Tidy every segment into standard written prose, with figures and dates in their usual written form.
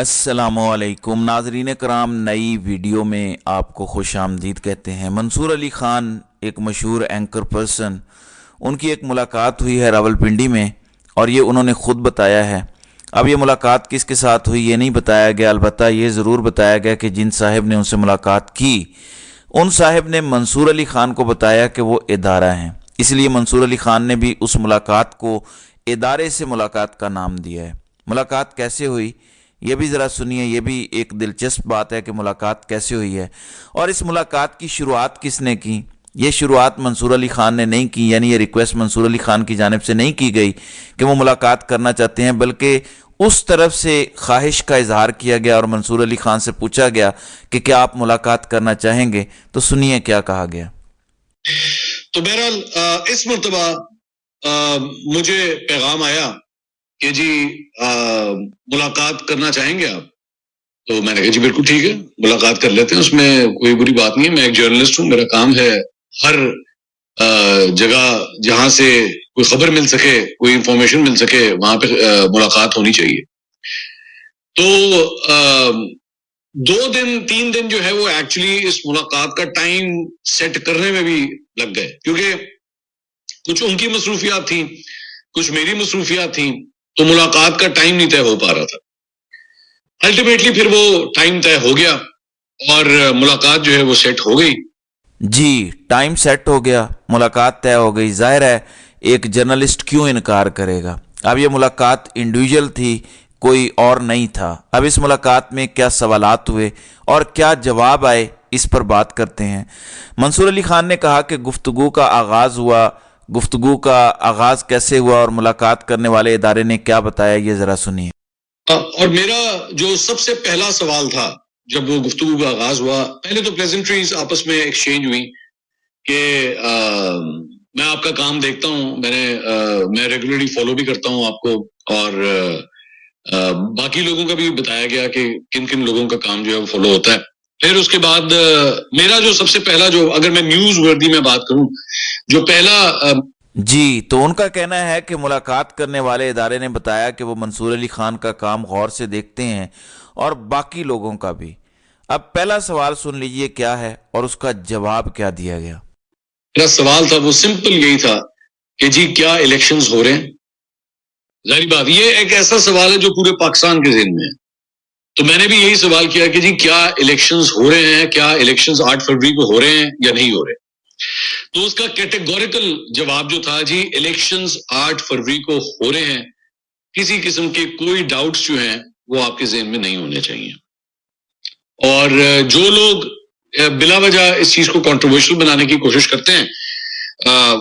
السلام علیکم ناظرین کرام، نئی ویڈیو میں آپ کو خوش آمدید کہتے ہیں۔ منصور علی خان ایک مشہور اینکر پرسن، ان کی ایک ملاقات ہوئی ہے راولپنڈی میں، اور یہ انہوں نے خود بتایا ہے۔ اب یہ ملاقات کس کے ساتھ ہوئی یہ نہیں بتایا گیا، البتہ یہ ضرور بتایا گیا کہ جن صاحب نے ان سے ملاقات کی، ان صاحب نے منصور علی خان کو بتایا کہ وہ ادارہ ہیں، اس لیے منصور علی خان نے بھی اس ملاقات کو ادارے سے ملاقات کا نام دیا ہے۔ ملاقات کیسے ہوئی یہ بھی ذرا سنیے، یہ بھی ایک دلچسپ بات ہے کہ ملاقات کیسے ہوئی ہے، اور اس ملاقات کی شروعات کس نے کی۔ یہ شروعات منصور علی خان نے نہیں کی، یعنی یہ ریکویسٹ منصور علی خان کی جانب سے نہیں کی گئی کہ وہ ملاقات کرنا چاہتے ہیں، بلکہ اس طرف سے خواہش کا اظہار کیا گیا اور منصور علی خان سے پوچھا گیا کہ کیا آپ ملاقات کرنا چاہیں گے۔ تو سنیے کیا کہا گیا۔ تو بہرحال اس مرتبہ مجھے پیغام آیا کہ جی ملاقات کرنا چاہیں گے آپ، تو میں نے کہا جی بالکل ٹھیک ہے، ملاقات کر لیتے ہیں، اس میں کوئی بری بات نہیں ہے۔ میں ایک جرنلسٹ ہوں، میرا کام ہے ہر جگہ جہاں سے کوئی خبر مل سکے، کوئی انفارمیشن مل سکے، وہاں پہ ملاقات ہونی چاہیے۔ تو 2 دن 3 دن جو ہے وہ ایکچولی اس ملاقات کا ٹائم سیٹ کرنے میں بھی لگ گئے، کیونکہ کچھ ان کی مصروفیات تھیں، کچھ میری مصروفیات تھیں، تو ملاقات کا ٹائم نہیں طے ہو پا رہا تھا۔ الٹیمیٹلی پھر وہ ٹائم طے ہو گیا اور ملاقات جو ہے وہ سیٹ ہو گئی۔ جی، ٹائم سیٹ ہو گیا، ملاقات طے ہو گئی۔ ظاہر ہے ایک جرنلسٹ کیوں انکار کرے گا۔ اب یہ ملاقات انڈیویجول تھی، کوئی اور نہیں تھا۔ اب اس ملاقات میں کیا سوالات ہوئے اور کیا جواب آئے، اس پر بات کرتے ہیں۔ منصور علی خان نے کہا کہ گفتگو کا آغاز ہوا، گفتگو کا آغاز کیسے ہوا اور ملاقات کرنے والے ادارے نے کیا بتایا، یہ ذرا سنیے۔ اور میرا جو سب سے پہلا سوال تھا جب وہ گفتگو کا آغاز ہوا، پہلے تو پلیزنٹریز آپس میں ایکسچینج ہوئی کہ میں آپ کا کام دیکھتا ہوں، میں ریگولرلی فالو بھی کرتا ہوں آپ کو، اور باقی لوگوں کا بھی بتایا گیا کہ کن کن لوگوں کا کام جو ہے وہ فالو ہوتا ہے۔ پھر اس کے بعد میرا جو سب سے پہلا، جو اگر میں نیوز وردی میں بات کروں، جو پہلا جی، تو ان کا کہنا ہے کہ ملاقات کرنے والے ادارے نے بتایا کہ وہ منصور علی خان کا کام غور سے دیکھتے ہیں اور باقی لوگوں کا بھی۔ اب پہلا سوال سن لیجئے کیا ہے اور اس کا جواب کیا دیا گیا۔ میرا سوال تھا وہ سمپل یہی تھا کہ جی کیا الیکشنز ہو رہے ہیں؟ ظاہری بات یہ ایک ایسا سوال ہے جو پورے پاکستان کے ذہن میں ہے، تو میں نے بھی یہی سوال کیا کہ جی کیا الیکشنز ہو رہے ہیں، کیا الیکشنز 8 فروری کو ہو رہے ہیں یا نہیں ہو رہے؟ تو اس کا کیٹیگوریکل جواب جو تھا، جی الیکشنز 8 فروری کو ہو رہے ہیں، کسی قسم کے کوئی ڈاؤٹس جو ہیں وہ آپ کے ذہن میں نہیں ہونے چاہیے۔ اور جو لوگ بلا وجہ اس چیز کو کنٹروورشل بنانے کی کوشش کرتے ہیں،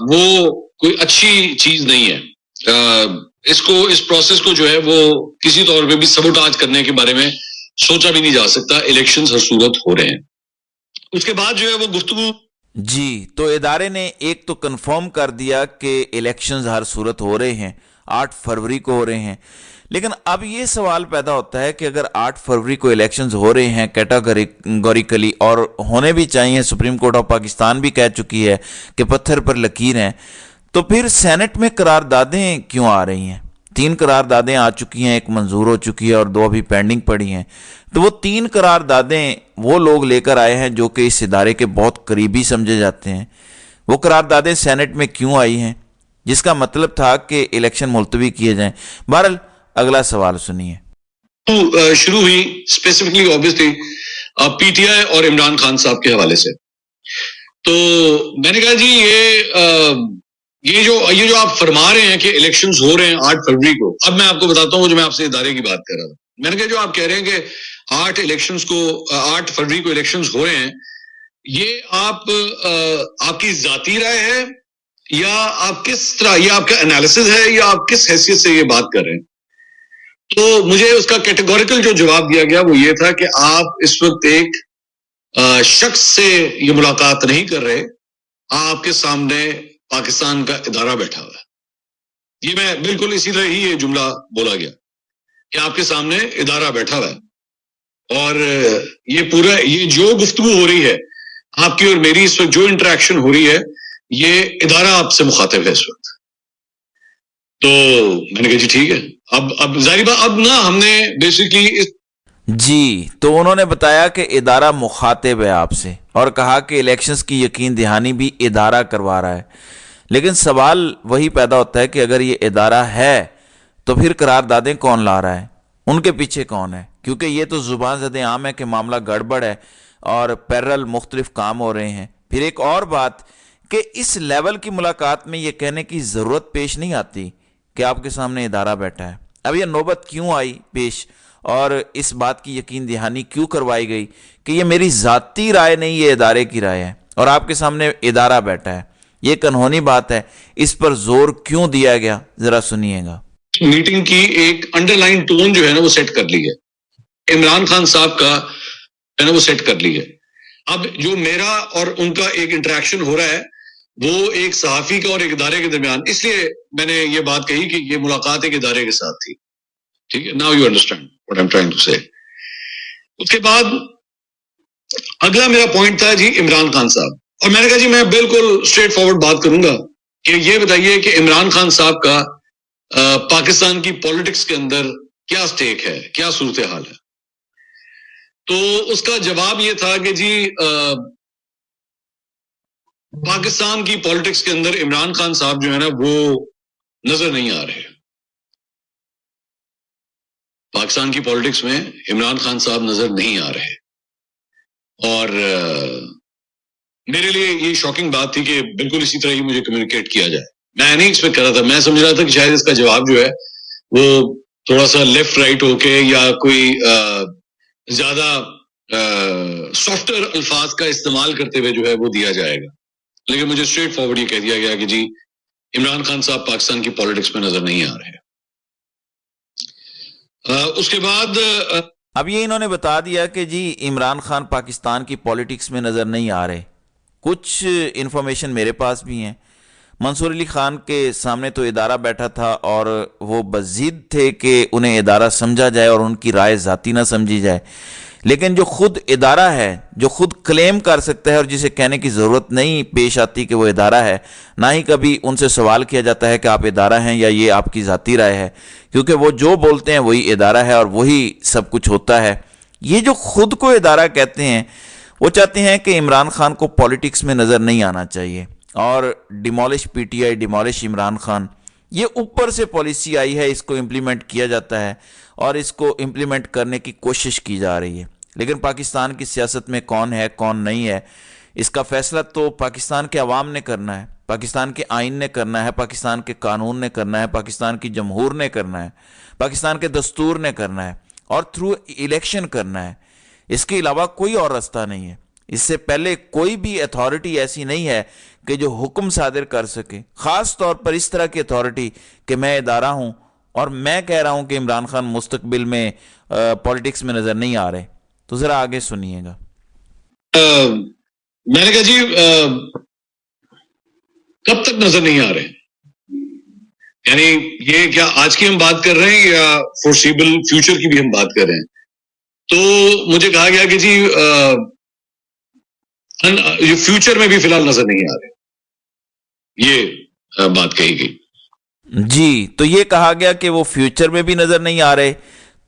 وہ کوئی اچھی چیز نہیں ہے۔ اس پروسیس کو جو ہے وہ کسی طور پہ بھی سبوٹاج کرنے کے بارے میں سوچا بھی نہیں جا سکتا۔ الیکشنز ہر صورت ہو رہے ہیں۔ اس کے بعد جو ہے وہ گفتگو، جی، تو ادارے نے ایک تو کنفرم کر دیا کہ الیکشنز ہر صورت ہو رہے ہیں، 8 فروری کو ہو رہے ہیں، لیکن اب یہ سوال پیدا ہوتا ہے کہ اگر 8 فروری کو الیکشنز ہو رہے ہیں کیٹاگوریکلی، اور ہونے بھی چاہیے، سپریم کورٹ آف پاکستان بھی کہہ چکی ہے کہ پتھر پر لکیر ہیں، تو پھر سینٹ میں قراردادیں کیوں آ رہی ہیں؟ 3 قراردادیں آ چکی ہیں، ایک منظور ہو چکی ہے اور 2 ابھی پینڈنگ پڑی ہیں۔ تو وہ 3 قراردادیں وہ لوگ لے کر آئے ہیں جو کہ اس ادارے کے بہت قریبی سمجھے جاتے ہیں۔ وہ قراردادیں سینٹ میں کیوں آئی ہیں؟ جس کا مطلب تھا کہ الیکشن ملتوی کیے جائیں۔ بہرحال اگلا سوال سنیے۔ شروع ہوئی specifically obviously P T I اور عمران خان صاحب کے حوالے سے۔ تو میں نے کہا جی یہ جو آپ فرما رہے ہیں کہ الیکشنز ہو رہے ہیں 8 فروری کو، اب میں آپ کو بتاتا ہوں جو میں آپ سے ادارے کی بات کر رہا تھا۔ میں نے کہا جو آپ کہہ رہے ہیں کہ 8 فروری کو الیکشنز ہو رہے ہیں، یہ آپ کی ذاتی رائے ہے یا آپ کس طرح، یہ آپ کا انالیسز ہے یا آپ کس حیثیت سے یہ بات کر رہے ہیں؟ تو مجھے اس کا کیٹیگوریکل جو جواب دیا گیا وہ یہ تھا کہ آپ اس وقت ایک شخص سے یہ ملاقات نہیں کر رہے، آپ کے سامنے پاکستان کا ادارہ بیٹھا ہوا ہے۔ یہ میں بالکل اسی طرح ہی یہ جملہ بولا گیا کہ آپ کے سامنے ادارہ بیٹھا ہوا ہے، اور یہ جو گفتگو ہو رہی ہے آپ کی اور میری، اس وقت جو انٹریکشن ہو رہی ہے، یہ ادارہ آپ سے مخاطب ہے اس وقت۔ تو میں نے کہا جی ٹھیک ہے۔ اب ظاہر بات، اب نا ہم نے بیسیکلی جی تو انہوں نے بتایا کہ ادارہ مخاطب ہے آپ سے اور کہا کہ الیکشنز کی یقین دہانی بھی ادارہ کروا رہا ہے، لیکن سوال وہی پیدا ہوتا ہے کہ اگر یہ ادارہ ہے تو پھر قراردادیں کون لا رہا ہے، ان کے پیچھے کون ہے؟ کیونکہ یہ تو زبان زد عام ہے کہ معاملہ گڑبڑ ہے اور پیرل مختلف کام ہو رہے ہیں۔ پھر ایک اور بات کہ اس لیول کی ملاقات میں یہ کہنے کی ضرورت پیش نہیں آتی کہ آپ کے سامنے ادارہ بیٹھا ہے۔ اب یہ نوبت کیوں آئی پیش اور اس بات کی یقین دہانی کیوں کروائی گئی کہ یہ میری ذاتی رائے نہیں، یہ ادارے کی رائے ہے اور آپ کے سامنے ادارہ بیٹھا ہے؟ یہ ایک انہونی بات ہے، اس پر زور کیوں دیا گیا، ذرا سنیے گا۔ میٹنگ کی ایک انڈر لائن ٹون جو ہے نا وہ سیٹ کر لی ہے، عمران خان صاحب کا ہے نا وہ سیٹ کر لی ہے۔ اب جو میرا اور ان کا ایک انٹریکشن ہو رہا ہے وہ ایک صحافی کا اور ایک ادارے کے درمیان، اس لیے میں نے یہ بات کہی کہ یہ ملاقات ایک ادارے کے ساتھ تھی، ٹھیک ہے۔ Now you understand what I am trying to say. اس کے بعد اگلا میرا پوائنٹ تھا جی عمران خان صاحب، اور میں نے کہا جی میں بالکل اسٹریٹ فارورڈ بات کروں گا کہ یہ بتائیے کہ عمران خان صاحب کا پاکستان کی پالیٹکس کے اندر کیا سٹیک ہے، کیا صورتحال ہے؟ تو اس کا جواب یہ تھا کہ جی پاکستان کی پالیٹکس کے اندر عمران خان صاحب جو ہے نا وہ نظر نہیں آ رہے، پاکستان کی پالیٹکس میں عمران خان صاحب نظر نہیں آ رہے۔ اور میرے لیے یہ شاکنگ بات تھی کہ بالکل اسی طرح ہی مجھے کمیونیکیٹ کیا جائے، میں نہیں ایکسپیکٹ کر رہا تھا۔ میں سمجھ رہا تھا کہ شاید اس کا جواب جو ہے وہ تھوڑا سا لیفٹ رائٹ ہو کے یا کوئی زیادہ سافٹر الفاظ کا استعمال کرتے ہوئے جو ہے وہ دیا جائے گا، لیکن مجھے اسٹریٹ فارورڈ یہ کہہ دیا گیا کہ جی عمران خان صاحب پاکستان کی پالیٹکس میں نظر نہیں آ رہے۔ اس کے بعد اب یہ انہوں نے بتا دیا کہ جی عمران خان پاکستان کی پولیٹکس میں نظر نہیں آ رہے۔ کچھ انفارمیشن میرے پاس بھی ہیں، منصور علی خان کے سامنے تو ادارہ بیٹھا تھا اور وہ بضد تھے کہ انہیں ادارہ سمجھا جائے اور ان کی رائے ذاتی نہ سمجھی جائے، لیکن جو خود ادارہ ہے، جو خود کلیم کر سکتا ہے اور جسے کہنے کی ضرورت نہیں پیش آتی کہ وہ ادارہ ہے، نہ ہی کبھی ان سے سوال کیا جاتا ہے کہ آپ ادارہ ہیں یا یہ آپ کی ذاتی رائے ہے، کیونکہ وہ جو بولتے ہیں وہی ادارہ ہے اور وہی سب کچھ ہوتا ہے۔ یہ جو خود کو ادارہ کہتے ہیں وہ چاہتے ہیں کہ عمران خان کو پولیٹکس میں نظر نہیں آنا چاہیے اور demolish P T I, demolish Imran Khan, یہ اوپر سے پالیسی آئی ہے، اس کو امپلیمنٹ کیا جاتا ہے اور اس کو امپلیمنٹ کرنے کی کوشش کی جا رہی ہے۔ لیکن پاکستان کی سیاست میں کون ہے کون نہیں ہے، اس کا فیصلہ تو پاکستان کے عوام نے کرنا ہے، پاکستان کے آئین نے کرنا ہے، پاکستان کے قانون نے کرنا ہے، پاکستان کی جمہور نے کرنا ہے، پاکستان کے دستور نے کرنا ہے اور تھرو الیکشن کرنا ہے۔ اس کے علاوہ کوئی اور راستہ نہیں ہے۔ اس سے پہلے کوئی بھی اتھارٹی ایسی نہیں ہے کہ جو حکم صادر کر سکے، خاص طور پر اس طرح کی اتھارٹی کہ میں ادارہ ہوں اور میں کہہ رہا ہوں کہ عمران خان مستقبل میں پولیٹکس میں نظر نہیں آ رہے۔ تو ذرا آگے سنیے گا۔ میں نے کہا جی کب تک نظر نہیں آ رہے؟ یعنی یہ کیا آج کی ہم بات کر رہے ہیں یا فورسیبل فیوچر کی بھی ہم بات کر رہے ہیں؟ تو مجھے کہا گیا کہ جی فیوچر میں بھی فی الحال نظر نہیں آ رہے، یہ بات کہی گئی۔ جی تو یہ کہا گیا کہ وہ فیوچر میں بھی نظر نہیں آ رہے،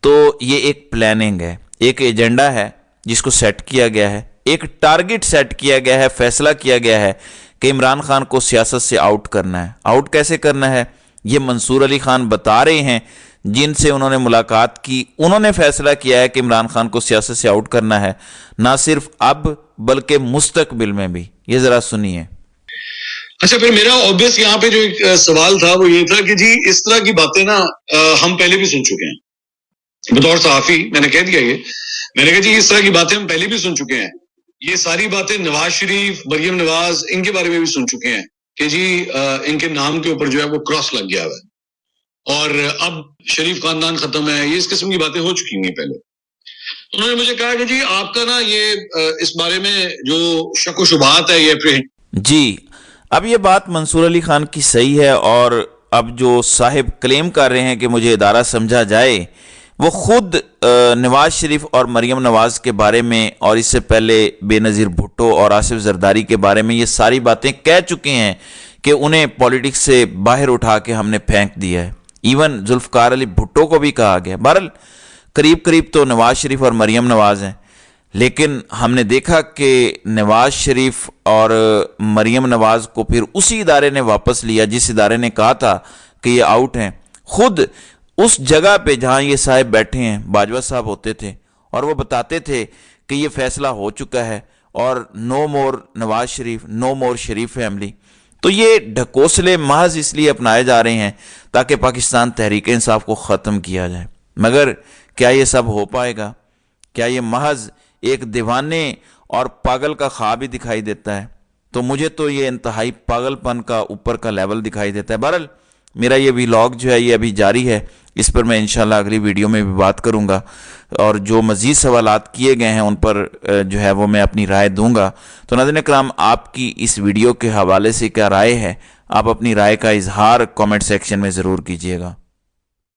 تو یہ ایک پلاننگ ہے، ایک ایجنڈا ہے جس کو سیٹ کیا گیا ہے، ایک ٹارگٹ سیٹ کیا گیا ہے، فیصلہ کیا گیا ہے کہ عمران خان کو سیاست سے آؤٹ کرنا ہے۔ آؤٹ کیسے کرنا ہے یہ منصور علی خان بتا رہے ہیں، جن سے انہوں نے ملاقات کی، انہوں نے فیصلہ کیا ہے کہ عمران خان کو سیاست سے آؤٹ کرنا ہے، نہ صرف اب بلکہ مستقبل میں بھی۔ یہ ذرا سنیے۔ اچھا پھر میرا obvious یہاں پہ جو ایک سوال تھا وہ یہ تھا کہ جی اس طرح کی باتیں نا ہم پہلے بھی سن چکے ہیں۔ بطور صحافی میں نے کہہ دیا یہ، میں نے کہا جی اس طرح کی باتیں ہم پہلے بھی سن چکے ہیں، یہ ساری باتیں نواز شریف، مریم نواز، ان کے بارے میں بھی سن چکے ہیں کہ جی ان کے نام کے اوپر جو ہے وہ کراس لگ گیا ہوا ہے اور اب شریف خاندان ختم ہے، یہ اس قسم کی باتیں ہو چکی ہیں پہلے۔ انہوں نے مجھے کہا کہ جی آپ کا نا یہ اس بارے میں جو شک و شبہات ہے یہ جی اب یہ بات منصور علی خان کی صحیح ہے، اور اب جو صاحب کلیم کر رہے ہیں کہ مجھے ادارہ سمجھا جائے، وہ خود نواز شریف اور مریم نواز کے بارے میں اور اس سے پہلے بے نظیر بھٹو اور آصف زرداری کے بارے میں یہ ساری باتیں کہہ چکے ہیں کہ انہیں پولیٹکس سے باہر اٹھا کے ہم نے پھینک دیا ہے۔ ایون ذوالفقار علی بھٹو کو بھی کہا گیا۔ بہرحال قریب قریب تو نواز شریف اور مریم نواز ہیں، لیکن ہم نے دیکھا کہ نواز شریف اور مریم نواز کو پھر اسی ادارے نے واپس لیا جس ادارے نے کہا تھا کہ یہ آؤٹ ہیں۔ خود اس جگہ پہ جہاں یہ صاحب بیٹھے ہیں، باجوہ صاحب ہوتے تھے اور وہ بتاتے تھے کہ یہ فیصلہ ہو چکا ہے اور نو مور نواز شریف، نو مور شریف فیملی۔ تو یہ ڈھکوسلے محض اس لیے اپنائے جا رہے ہیں تاکہ پاکستان تحریک انصاف کو ختم کیا جائے، مگر کیا یہ سب ہو پائے گا؟ کیا یہ محض ایک دیوانے اور پاگل کا خواب ہی دکھائی دیتا ہے؟ تو مجھے تو یہ انتہائی پاگل پن کا اوپر کا لیول دکھائی دیتا ہے۔ بہرحال میرا یہ ویلاگ جو ہے یہ ابھی جاری ہے، اس پر میں انشاءاللہ اگلی ویڈیو میں بھی بات کروں گا، اور جو مزید سوالات کیے گئے ہیں ان پر جو ہے وہ میں اپنی رائے دوں گا۔ تو ناظرین اکرام، آپ کی اس ویڈیو کے حوالے سے کیا رائے ہے؟ آپ اپنی رائے کا اظہار کامنٹ سیکشن میں ضرور کیجیے گا۔